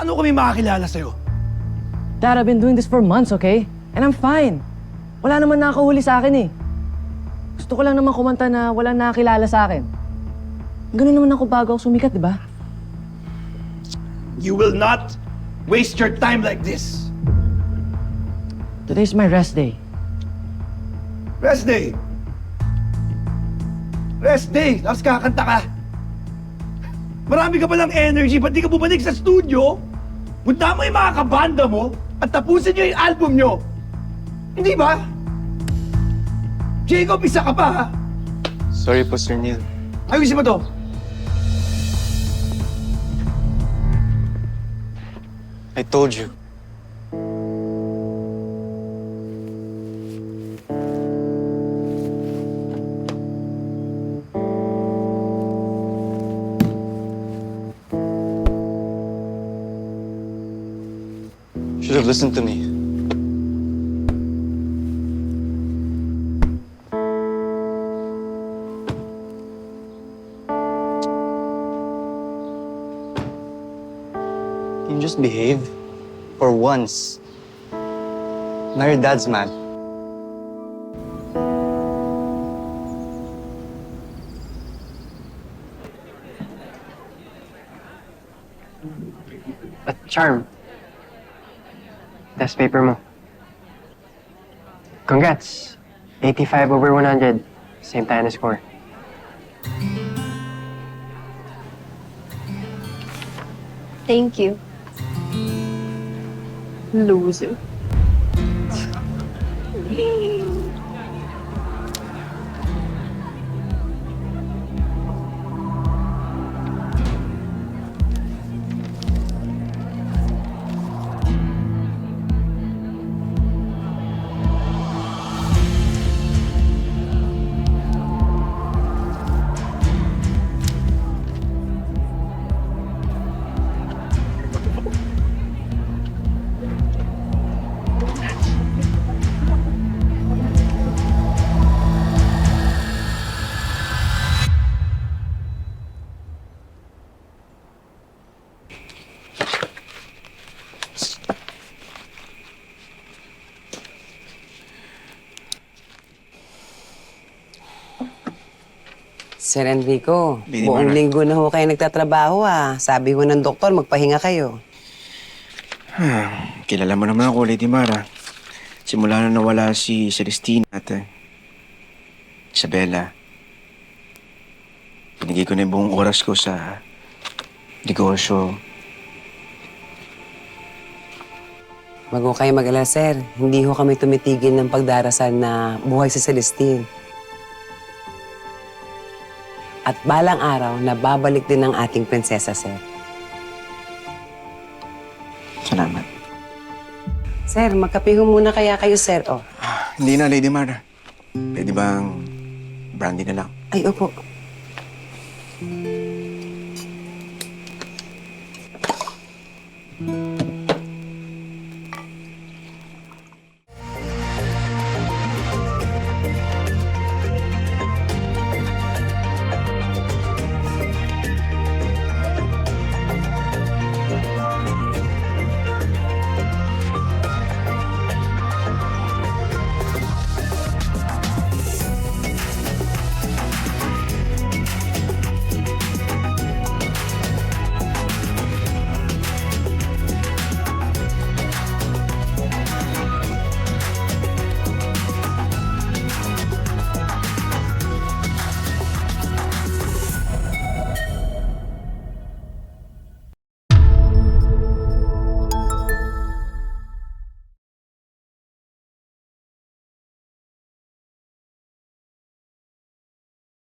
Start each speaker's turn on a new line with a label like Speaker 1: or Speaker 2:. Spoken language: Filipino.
Speaker 1: Paano kami makakilala sa'yo?
Speaker 2: Dad, I've been doing this for months, okay? And I'm fine. Wala naman nakakahuli sa akin eh. Gusto ko lang naman kumanta na walang nakakilala sa akin. Ganun naman ako bago ako sumikat, di ba?
Speaker 1: You will not waste your time like this.
Speaker 2: Today's my rest day.
Speaker 1: Rest day. Rest day. Tapos kakanta ka. Marami ka palang energy. Ba't di ka bumalik sa studio? Punta mo yung mga kabanda mo at tapusin nyo yung album nyo. Hindi ba? Jacob, isa ka pa ha?
Speaker 3: Sorry po, Sir Neil.
Speaker 1: Ayusin mo to.
Speaker 3: I told you. Should have listened to me. Can you just behave? For once. Now your dad's mad.
Speaker 4: At Charm, test paper mo. Congrats! 85 over 100. Same tayo na score.
Speaker 5: Thank you. Loser.
Speaker 6: Sir Enrico,
Speaker 3: Bini
Speaker 6: buong
Speaker 3: Mara.
Speaker 6: linggo na ho kayo nagtatrabaho Sabi ho ng doktor, magpahinga kayo.
Speaker 7: Kilala mo naman ako, Lady Mara. Simula na nawala si Celestina at Isabela. Binigay ko na yung buong oras ko sa negosyo.
Speaker 6: Wag ho kayo mag-alala, sir. Hindi ho kami tumitigil ng pagdarasal na buhay si Celestine. At balang araw, nababalik din ang ating prinsesa, sir.
Speaker 7: Salamat.
Speaker 6: Sir, magkape ho muna kaya kayo, sir. Oh.
Speaker 7: Hindi na, Lady Mara. Pwede bang brandy na lang?
Speaker 6: Ay, opo.